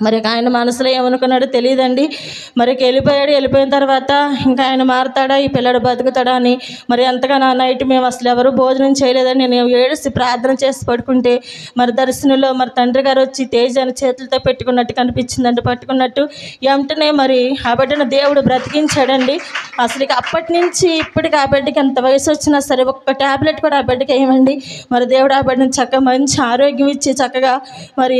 మరి ఆయన మనసులో ఏమనుకున్నాడో తెలియదండి. మరి వెళ్ళిపోయిన తర్వాత ఇంకా ఆయన మారుతాడా ఈ పిల్లడు బతుకుతాడా అని మరి ఎంతగా నా నైట్ మేము అసలు ఎవరు భోజనం చేయలేదని నేను ఏడిసి ప్రార్థన చేసి పడుకుంటే మరి దర్శనంలో మరి తండ్రి గారు వచ్చి తేజాన్ని చేతులతో పెట్టుకున్నట్టు కనిపించిందండి. పట్టుకున్నట్టు వెంటనే మరి ఆ బిడ్డను దేవుడు బ్రతికించాడండి. అసలు ఇక అప్పటి నుంచి ఇప్పటికి ఆ బిడ్డకి ఎంత వయసు వచ్చినా సరే ఒక్క ట్యాబ్లెట్ కూడా ఆ బిడ్డకి వేయమండి. మరి దేవుడు ఆ బిడ్డను చక్కగా మంచి ఆరోగ్యం ఇచ్చి చక్కగా మరి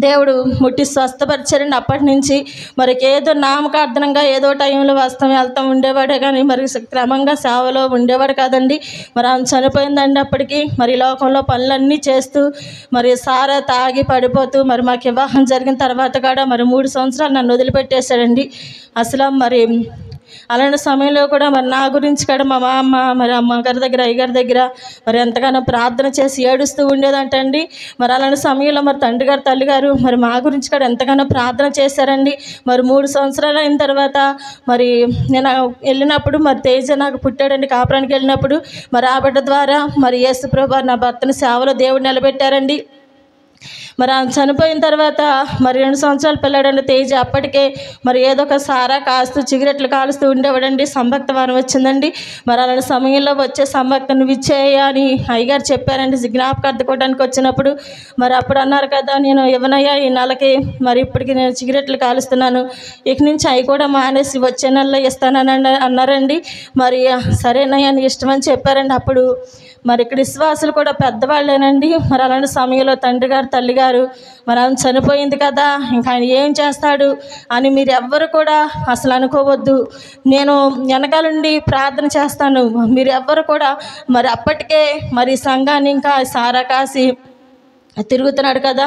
దేవుడు ముట్టి స్వస్థపరిచారండి. అప్పటి నుంచి మరి ఏదో నామకార్థనంగా ఏదో టైంలో వెళ్తాం ఉండేవాడే కానీ మరి క్రమంగా సేవలో ఉండేవాడు కాదండి. మరి ఆమె చనిపోయిందండి. అప్పటికి మరి లోకంలో పనులన్నీ చేస్తూ మరి సారా తాగి పడిపోతూ మరి మాకు వివాహం జరిగిన తర్వాత కూడా మరి 3 సంవత్సరాలు నన్ను వదిలిపెట్టేశాడండి. అసలు మరి అలాంటి సమయంలో కూడా మరి నా గురించి కూడా మా అమ్మ మరి అమ్మగారి దగ్గర అయ్యగారి దగ్గర మరి ఎంతగానో ప్రార్థన చేసి ఏడుస్తూ ఉండేదంటండి. మరి అలాంటి సమయంలో మరి తండ్రి గారు తల్లి గారు మరి మా గురించి కూడా ఎంతగానో ప్రార్థన చేశారండి. మరి 3 సంవత్సరాలు అయిన తర్వాత మరి నేను వెళ్ళినప్పుడు మరి తేజ నాకు పుట్టాడండి. కాపురానికి వెళ్ళినప్పుడు మరి ఆ బిడ్డ ద్వారా మరి యేసుప్రభు నా భర్తని సేవలో దేవుడు నిలబెట్టారండి. మరి ఆమె చనిపోయిన తర్వాత మరి 2 సంవత్సరాలు పిల్లాడండి తేజ. అప్పటికే మరి ఏదో ఒక సారా కాస్తూ సిగరెట్లు కాలుస్తూ ఉండేవాడండి. సంభక్త వారం వచ్చిందండి. మరి అలాంటి సమయంలో వచ్చే సంభక్త నువ్వు ఇచ్చేయ అని అయ్యగారు చెప్పారండి. జ్ఞాపకార్థకోవడానికి వచ్చినప్పుడు మరి అప్పుడు అన్నారు కదా నేను ఇవ్వనయ్యా ఈ నెలకి మరి ఇప్పటికి నేను సిగరెట్లు కాలుస్తున్నాను ఇక నుంచి అవి కూడా మానేసి వచ్చే నెలలో ఇస్తానని అన్నారండి. మరి సరేనయ్యా నీ ఇష్టమని చెప్పారండి. అప్పుడు మరి ఇక్కడ విశ్వాసులు కూడా పెద్దవాళ్ళేనండి. మరి అలాంటి సమయంలో తండ్రి గారు తల్లి గారు మరి ఆమె చనిపోయింది కదా ఇంకా ఆయన ఏం చేస్తాడు అని మీరు ఎవ్వరు కూడా అసలు అనుకోవద్దు. నేను వెనకాల నుండి ప్రార్థన చేస్తాను. మీరు ఎవ్వరు కూడా మరి అప్పటికే మరి సంఘాన్ని ఇంకా సారా కాసి తిరుగుతున్నాడు కదా,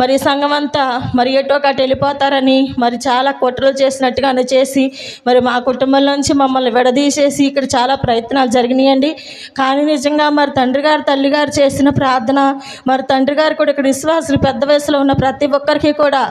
మరి సంఘం అంతా మరి ఎటో ఒకటి వెళ్ళిపోతారని మరి చాలా కుట్రలు చేసినట్టుగానే చేసి మరి మా కుటుంబంలోంచి మమ్మల్ని విడదీసేసి ఇక్కడ చాలా ప్రయత్నాలు జరిగినాయండి. కానీ నిజంగా మరి తండ్రి గారు తల్లి గారు చేసిన ప్రార్థన, మరి తండ్రి గారు కూడా ఇక్కడ విశ్వాసులు పెద్ద వయసులో ఉన్న ప్రతి ఒక్కరికి కూడా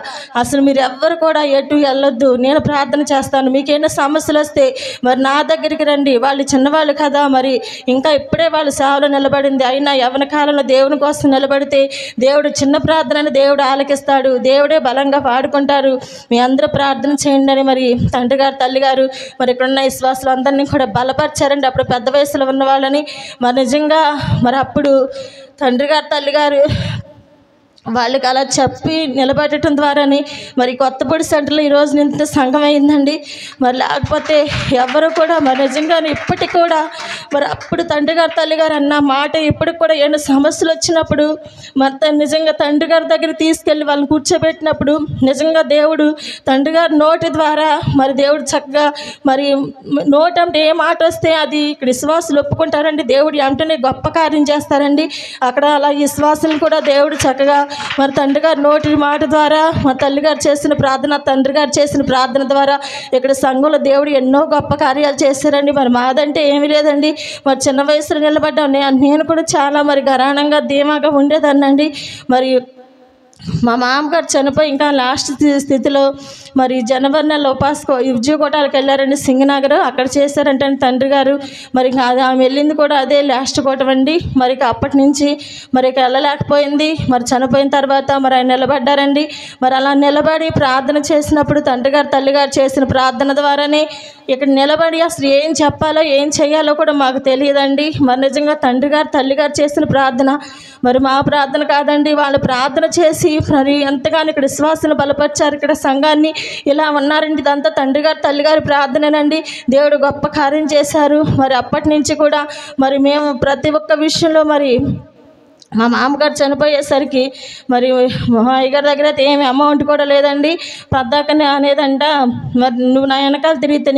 అసలు మీరు ఎవ్వరు కూడా ఎటు వెళ్ళొద్దు, నేను ప్రార్థన చేస్తాను, మీకేమైనా సమస్యలు వస్తే మరి నా దగ్గరికి రండి, వాళ్ళు చిన్నవాళ్ళు కదా, మరి ఇంకా ఇప్పుడే వాళ్ళు సేవలో నిలబడింది, అయినా యవ్వన కాలంలో దేవుని కోసం నిలబడితే దేవుడు చిన్న ప్రార్థనని దేవుడు ఆలకిస్తాడు, దేవుడే బలంగా వాడుకుంటారు, మీ అందరూ ప్రార్థన చేయండి అని మరి తండ్రి గారు తల్లి గారు మరి ఇక్కడున్న విశ్వాసులు అందరినీ కూడా బలపరిచారండి. అప్పుడు పెద్ద వయసులో ఉన్న వాళ్ళని మరి నిజంగా మరి అప్పుడు తండ్రి గారు తల్లి గారు వాళ్ళకి అలా చెప్పి నిలబెట్టడం ద్వారాని మరి కొత్తపూడి సెంటర్లో ఈరోజు ఇంత సంఘం అయిందండి. మరి లేకపోతే ఎవరు కూడా మరి నిజంగా ఇప్పటికి కూడా మరి అప్పుడు తండ్రి గారు తల్లి గారు అన్న మాట ఇప్పటికి కూడా ఏమైనా సమస్యలు వచ్చినప్పుడు మరి నిజంగా తండ్రి గారి దగ్గర తీసుకెళ్ళి వాళ్ళని కూర్చోబెట్టినప్పుడు నిజంగా దేవుడు తండ్రి గారి నోటి ద్వారా మరి దేవుడు చక్కగా మరి నోటి అంటే ఏ మాట వస్తే అది ఇక్కడ విశ్వాసులు ఒప్పుకుంటారండి. దేవుడు వెంటనే గొప్ప కార్యం చేస్తారండి. అక్కడ అలా విశ్వాసులు కూడా దేవుడు చక్కగా మరి తండ్రి గారి నోటి మాట ద్వారా మా తల్లి గారు చేసిన ప్రార్థన, తండ్రి గారు చేసిన ప్రార్థన ద్వారా ఇక్కడ సంఘంలో దేవుడు ఎన్నో గొప్ప కార్యాలు చేశారండి. మరి మాదంటే ఏమీ లేదండి, మరి చిన్న వయసులో నిలబడ్డాం. నేను కూడా చాలా మరి గరాణంగా ధీమాగా ఉండేదాన్నండి. మరి మా మామగారు చనిపోయి ఇంకా లాస్ట్ స్థితిలో మరి జనవరి నెల విజయకోటాలకు వెళ్ళారండి, సింగనగర్. అక్కడ చేశారంటే తండ్రి గారు మరి ఆమె వెళ్ళింది కూడా అదే లాస్ట్ కోటం అండి. మరి అప్పటి నుంచి మరి వెళ్ళలేకపోయింది. మరి చనిపోయిన తర్వాత మరి ఆయన నిలబడ్డారండి. మరి అలా నిలబడి ప్రార్థన చేసినప్పుడు తండ్రి గారు తల్లి గారు చేసిన ప్రార్థన ద్వారానే ఇక్కడ నిలబడి అసలు ఏం చెప్పాలో ఏం చేయాలో కూడా మాకు తెలియదండి. మరి నిజంగా తండ్రి గారు తల్లి గారు చేసిన ప్రార్థన మరి మా ప్రార్థన కాదండి, వాళ్ళు ప్రార్థన చేసి మరి ఎంతగానో ఇక్కడ విశ్వాసాలు బలపరిచారు, ఇక్కడ సంఘాన్ని ఇలా ఉన్నారండి. ఇదంతా తండ్రి గారు తల్లి గారి ప్రార్థనేనండి. దేవుడు గొప్ప కార్యం చేశారు. మరి అప్పటి నుంచి కూడా మరి మేము ప్రతి ఒక్క విషయంలో మరి మా మామగారు చనిపోయేసరికి మరి మా అయ్యగారి దగ్గర అయితే ఏమి అమౌంట్ కూడా లేదండి. పద్దాకనే అనేదంట, మరి నువ్వు నా వెనకాల తిరిగితే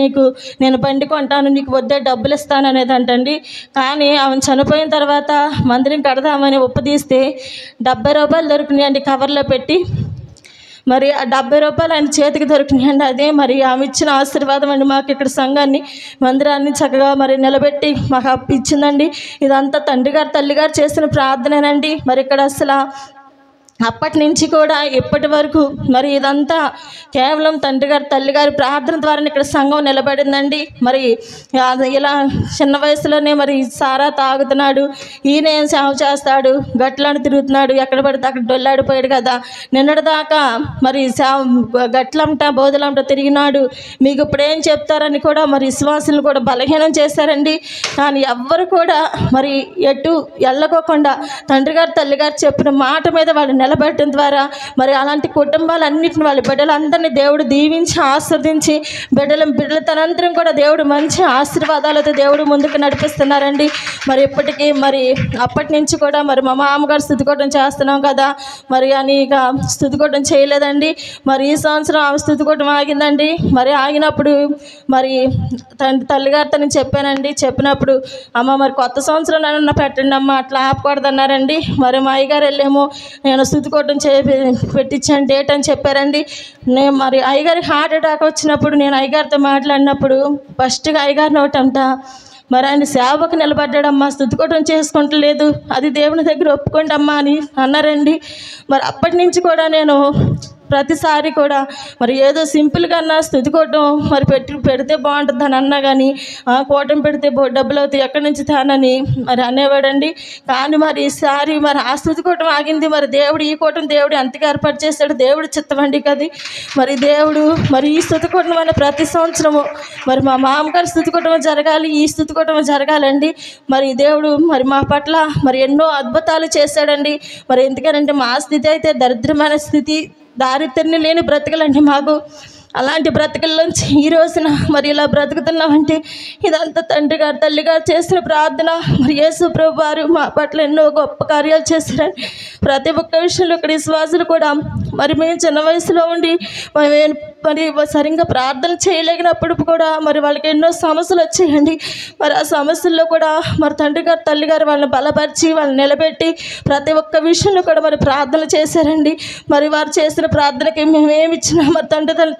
నేను బండి కొంటాను, నీకు వద్దే డబ్బులు ఇస్తాను అనేదంటండి. కానీ ఆమె చనిపోయిన తర్వాత మందిరం కడదామని ఒప్పదీస్తే 70 రూపాయలు దొరికినాయండి కవర్లో పెట్టి. మరి ఆ 70 రూపాయలు ఆయన చేతికి దొరికినాయండి. అదే మరి ఆమె ఇచ్చిన ఆశీర్వాదం అండి. మాకు ఇక్కడ సంఘాన్ని మందిరాన్ని చక్కగా మరి నిలబెట్టి మాకు అప్పిచ్చిందండి. ఇదంతా తండ్రి గారు తల్లి గారు చేసిన ప్రార్థనేనండి. మరి ఇక్కడ అసలు అప్పటి నుంచి కూడా ఇప్పటి వరకు మరి ఇదంతా కేవలం తండ్రి గారు తల్లి గారి ప్రార్థన ద్వారా ఇక్కడ సంఘం నిలబడిందండి. మరి ఇలా చిన్న వయసులోనే మరి సారా తాగుతున్నాడు, ఈయన ఏం సేవ చేస్తాడు, గట్లను తిరుగుతున్నాడు, ఎక్కడ పడితే అక్కడ డొల్లాడిపోయాడు కదా, నిన్నటిదాకా మరి గట్లంట బోధలంట తిరిగినాడు, మీకు ఇప్పుడు ఏం చెప్తారని కూడా మరి విశ్వాసులు కూడా బలహీనం చేశారండి. కానీ ఎవ్వరు కూడా మరి ఎటు వెళ్ళకోకుండా తండ్రి గారు తల్లి గారు చెప్పిన మాట మీద వాళ్ళు నిలబెట్టడం ద్వారా మరి అలాంటి కుటుంబాలన్నింటిని వాళ్ళ బిడ్డలందరినీ దేవుడు దీవించి ఆస్వాదించి బిడ్డలతనంతరం కూడా దేవుడు మంచి ఆశీర్వాదాలతో దేవుడు ముందుకు నడిపిస్తున్నారండి. మరి ఇప్పటికీ మరి అప్పటి నుంచి కూడా మరి మా మామగారు స్థుతికోవడం చేస్తున్నాం కదా, మరి అని ఇక స్థుతికోవడం చేయలేదండి. మరి ఈ సంవత్సరం ఆమె స్థుతికోవడం ఆగిందండి. మరి ఆగినప్పుడు మరి తల్లిగారితో నేను చెప్పానండి. చెప్పినప్పుడు అమ్మ మరి కొత్త సంవత్సరం నన్ను పెట్టండి అమ్మ, అట్లా ఆపకూడదన్నారండి. మరి మా అయ్యగారు వెళ్ళేమో నేను స్థుతికోవడం పెట్టించాను డేట్ అని చెప్పారండి. నేను మరి అయ్యగారికి హార్ట్ అటాక్ వచ్చినప్పుడు నేను అయ్యగారితో మాట్లాడినప్పుడు ఫస్ట్గా అయ్యగారిని ఒకటంట, మరి ఆయన సేవకు నిలబడ్డాడమ్మా, స్థుతికోవడం చేసుకుంటలేదు, అది దేవుని దగ్గర ఒప్పుకోండి అమ్మా అని అన్నారండి. మరి అప్పటి నుంచి కూడా నేను ప్రతిసారి కూడా మరి ఏదో సింపుల్గా అన్నా స్థుతికోవటం మరి పెడితే బాగుంటుంది అని అన్నా కానీ కోటం పెడితే డబ్బులు అవుతాయి ఎక్కడి నుంచి తానని మరి అనేవాడండి. కానీ మరి ఈసారి మరి ఆ స్థుతికోవటం ఆగింది. మరి దేవుడు ఈ కోటం దేవుడు ఎంతగా ఏర్పాటు చేశాడు, దేవుడు చిత్తమండి కది. మరి దేవుడు మరి ఈ స్థుతికోవటం అనే ప్రతి సంవత్సరము మరి మా మామగారు స్థుతికోవటం జరగాలి, ఈ స్థుతికోవటం జరగాలండి. మరి దేవుడు మరి మా పట్ల మరి ఎన్నో అద్భుతాలు చేశాడండి. మరి ఎందుకనంటే మా స్థితి అయితే దరిద్రమైన స్థితి, దారిద్ర్యం లేని బ్రతకలండి మాకు. అలాంటి బ్రతకల్లోంచి ఈ రోజున మరి ఇలా బ్రతుకుతున్నామంటే ఇదంతా తండ్రి గారు తల్లి గారు చేసిన ప్రార్థన. మరి యేసు ప్రభు వారు మా పట్ల ఎన్నో గొప్ప కార్యాలు చేశారండి. ప్రతి ఒక్క విషయంలో ఇక్కడ విశ్వాసులు కూడా మరి మేము చిన్న వయసులో ఉండి మరి సరిగ్గా ప్రార్థన చేయలేనప్పుడు కూడా మరి వాళ్ళకి ఎన్నో సమస్యలు వచ్చాయండి. మరి ఆ సమస్యల్లో కూడా మరి తండ్రి గారు తల్లి గారు వాళ్ళని బలపరిచి వాళ్ళని నిలబెట్టి ప్రతి ఒక్క విషయంలో కూడా మరి ప్రార్థనలు చేశారండి. మరి వారు చేసిన ప్రార్థనకి మేము ఏమి ఇచ్చినా మరి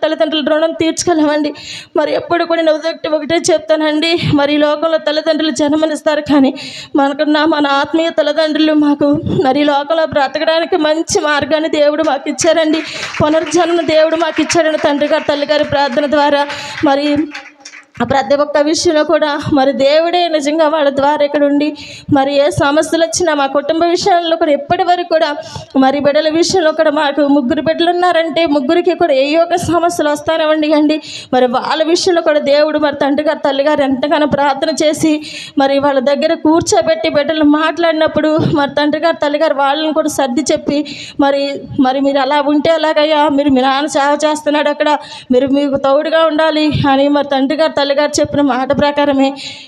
తల్లిదండ్రుల రుణం తీర్చుకోలేమండి. మరి ఎప్పుడు కూడా నేను ఒకటే చెప్తానండి, మరి ఈ లోకంలో తల్లిదండ్రులు జన్మనిస్తారు, కానీ మన ఆత్మీయ తల్లిదండ్రులు మాకు మరి ఈ లోకంలో బ్రతకడానికి మంచి మార్గాన్ని దేవుడు మాకు ఇచ్చారండి. పునర్జన్మ దేవుడు మాకు ఇచ్చాడండి తండ్రి గారు తల్లి గారి ప్రార్థన ద్వారా. మరి ప్రతి ఒక్క విషయంలో కూడా మరి దేవుడే నిజంగా వాళ్ళ ద్వారా ఇక్కడ ఉండి మరి ఏ సమస్యలు వచ్చినా మా కుటుంబ విషయాల్లో కూడా ఎప్పటి వరకు కూడా మరి బిడ్డల విషయంలో కూడా మాకు 3 బిడ్డలు ఉన్నారంటే 3కి కూడా ఏ ఒక సమస్యలు వస్తానేవండి అండి. మరి వాళ్ళ విషయంలో కూడా దేవుడు మరి తండ్రి గారు తల్లి గారు ఎంతగానో ప్రార్థన చేసి మరి వాళ్ళ దగ్గర కూర్చోబెట్టి బిడ్డలు మాట్లాడినప్పుడు మరి తండ్రి గారు తల్లి గారు వాళ్ళని కూడా సర్ది చెప్పి మరి మీరు అలా ఉంటే ఎలాగయ్యా, మీ నాన్న సేవ చేస్తున్నాడు అక్కడ, మీకు తోడుగా ఉండాలి అని మరి తండ్రి గారు తల్లి గారు చెప్పిన మాట ప్రకారమే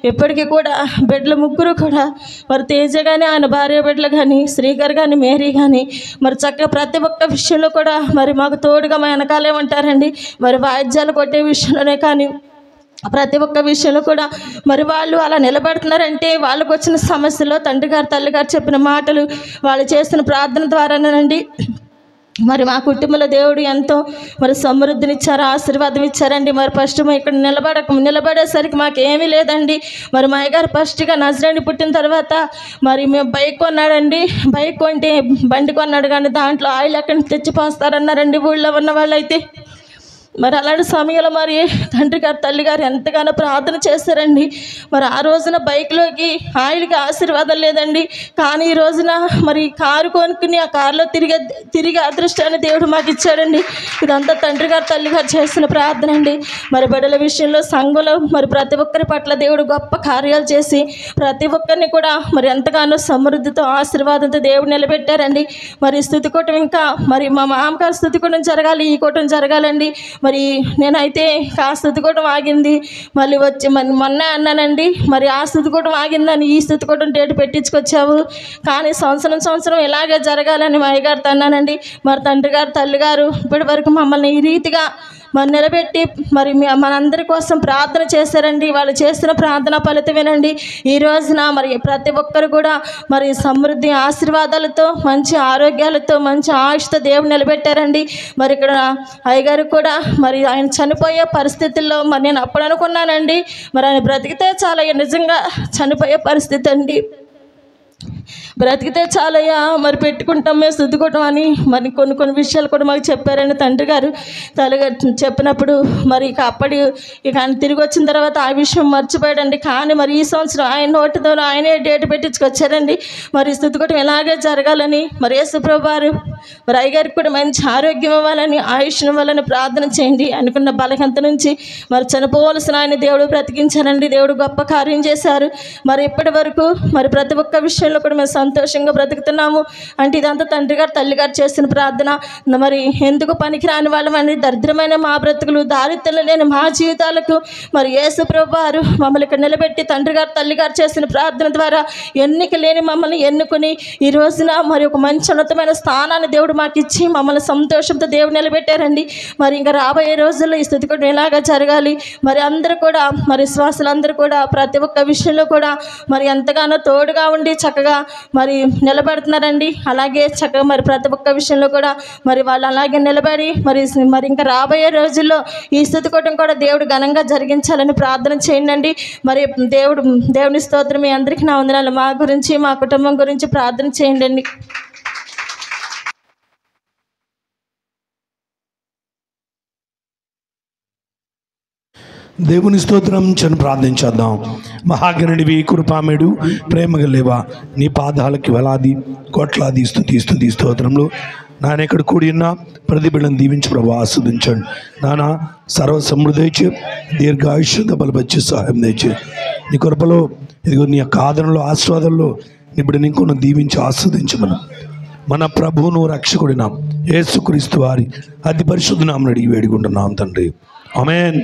ఇప్పటికీ కూడా బిడ్డలు 3 కూడా మరి తేజ కానీ ఆయన భార్య బిడ్డలు కానీ శ్రీగారు కానీ మేరీ కానీ మరి చక్కగా ప్రతి ఒక్క విషయంలో కూడా మరి మాకు తోడుగా మా వెనకాలే ఉంటారండి. మరి వాయిద్యాలు కొట్టే విషయంలోనే కానీ ప్రతి ఒక్క విషయంలో కూడా మరి వాళ్ళు అలా నిలబడుతున్నారంటే వాళ్ళకు వచ్చిన సమస్యలో తండ్రి గారు తల్లి గారు చెప్పిన మాటలు వాళ్ళు చేసిన ప్రార్థన ద్వారానేనండి. మరి మా కుటుంబంలో దేవుడు ఎంతో మరి సమృద్ధినిచ్చారు, ఆశీర్వాదం ఇచ్చారండి. మరి ఫస్ట్ ఇక్కడ నిలబడేసరికి మాకు ఏమీ లేదండి. మరి మా అయ్యగారు ఫస్ట్గా నజరేని పుట్టిన తర్వాత మరి మేము బైక్ కొన్నాడండి. బైక్ కొంటే బండి కొన్నాడు, కానీ దాంట్లో ఆయిల్ ఎక్కడి నుంచి తెచ్చిపోస్తారన్నారండి ఊళ్ళో ఉన్న వాళ్ళైతే. మరి అలాంటి సమయంలో మరి తండ్రి గారు తల్లి గారు ఎంతగానో ప్రార్థన చేశారండి. మరి ఆ రోజున బైక్లోకి ఆయిల్కి ఆశీర్వాదం లేదండి, కానీ ఈ రోజున మరి కారు కొనుక్కుని ఆ కారులో తిరిగి అదృష్టాన్ని దేవుడు మాకు ఇచ్చాడండి. ఇదంతా తండ్రి గారు తల్లి గారు చేసిన ప్రార్థన అండి. మరి బిడ్డల విషయంలో సంఘంలో మరి ప్రతి ఒక్కరి పట్ల దేవుడు గొప్ప కార్యాలు చేసి ప్రతి ఒక్కరిని కూడా మరి ఎంతగానో సమృద్ధితో ఆశీర్వాదంతో దేవుడు నిలబెట్టారండి. మరి స్తుతి కూటం ఇంకా మరి మా మామగారు స్తుతి కూటం జరగాలి, ఈ కూటం జరగాలండి. మరి నేనైతే ఆ స్తుతి కూటం ఆగింది, మళ్ళీ వచ్చి మొన్న అన్నానండి, మరి ఆ స్తుతి కూటం ఆగిందని ఈ స్తుతి కూటం డేట్ పెట్టించుకొచ్చావు, కానీ సంవత్సరం ఇలాగే జరగాలని మా అయ్యగారితో అన్నానండి. మరి తండ్రి గారు తల్లి గారు ఇప్పటి వరకు మమ్మల్ని ఈ రీతిగా మరి నిలబెట్టి మరి మనందరి కోసం ప్రార్థన చేశారండి. వాళ్ళు చేసిన ప్రార్థన ఫలితమేనండి ఈ రోజున మరి ప్రతి ఒక్కరు కూడా మరి సమృద్ధి ఆశీర్వాదాలతో మంచి ఆరోగ్యాలతో మంచి ఆయుష్తో దేవుడు నిలబెట్టారండి. మరి ఇక్కడ అయ్యగారు కూడా మరి ఆయన చనిపోయే పరిస్థితుల్లో మరి నేను అప్పుడు అనుకున్నానండి, మరి ఆయన బ్రతికితే చాలా నిజంగా చనిపోయే పరిస్థితి అండి. బ్రతికితే చాలయ్యా మరి పెట్టుకుంటాం మేము స్తుతికోవటం అని మరి కొన్ని విషయాలు కూడా మాకు చెప్పారండి తండ్రి గారు తల్లి గారు చెప్పినప్పుడు. మరి ఇక ఆయన తిరిగి వచ్చిన తర్వాత ఆ విషయం మర్చిపోయాడండి. కానీ మరి ఈ సంవత్సరం ఆయన నోటితో ఆయనే డేట్ పెట్టించుకొచ్చారండి. మరి స్తుతికోవటం ఎలాగే జరగాలని మరి యేసుప్రభువు వారు మరి అయ్యగారికి కూడా మంచి ఆరోగ్యం ఇవ్వాలని ఆయుష్ ఇవ్వాలని ప్రార్థన చేయండి. అనుకున్న బలహీనత నుంచి మరి చనిపోవలసిన ఆయన దేవుడు బ్రతికించారండి. దేవుడు గొప్ప కార్యం చేశారు. మరి ఇప్పటి వరకు మరి ప్రతి ఒక్క విషయంలో కూడా మేము సంతోషంగా బ్రతుకుతున్నాము అంటే ఇదంతా తండ్రి గారు తల్లి గారు చేసిన ప్రార్థన. మరి ఎందుకు పనికిరాని వాళ్ళమని దరిద్రమైన మా బ్రతుకులు దారిద్ర్యం లేని మా జీవితాలకు మరి యేసుప్రభువు వారు మమ్మల్ని ఇక్కడ నిలబెట్టి తండ్రి గారు తల్లి గారు చేసిన ప్రార్థన ద్వారా ఎన్నిక లేని మమ్మల్ని ఎన్నుకొని ఈ రోజున మరి ఒక మంచి ఉన్నతమైన స్థానాన్ని దేవుడు మాకు ఇచ్చి మమ్మల్ని సంతోషంతో దేవుడు నిలబెట్టారండి. మరి ఇంకా రాబోయే రోజుల్లో ఈ స్థితి కూడా ఎలాగా జరగాలి, మరి అందరూ కూడా మరి విశ్వాసులందరూ కూడా ప్రతి ఒక్క విషయంలో కూడా మరి ఎంతగానో తోడుగా ఉండి చక్కగా మరి నిలబడుతున్నారండి. అలాగే చక్కగా మరి ప్రతి ఒక్క విషయంలో కూడా మరి వాళ్ళు అలాగే నిలబడి మరి ఇంకా రాబోయే రోజుల్లో ఈ స్తుతి కూటం కూడా దేవుడు ఘనంగా జరిగించాలని ప్రార్థన చేయండి. మరి దేవుని స్తోత్రం. మీ అందరికీ నా వందనాలు. మా గురించి మా కుటుంబం గురించి ప్రార్థన చేయండి. దేవుని స్తోత్రం చని ప్రార్థించేద్దాం. మహాగణుడివి కృపామేడు ప్రేమగలేవా, నీ పాదాలకి వేలాది కోట్లాది స్తుతి స్తోత్రంలో నానెక్కడ కూడి ఉన్న ప్రతి బిడ్డను దీవించి ప్రభు ఆస్వాదించండి. నానా సర్వ సమృద్ధి దీర్ఘాయుష్యంత బలపరిచి సహాయం దయచే నీ కృపలో ఇదిగో నీ యొక్క ఆదరణలో ఆస్వాదంలో ఇప్పుడు నీకు దీవించి ఆస్వాదించమను మన ప్రభువును రక్షకుడినాం యేసుక్రీస్తు వారి అతి పరిశుద్ధ నామమున అడిగి వేడుకుంటున్నాం తండ్రి. ఆమేన్.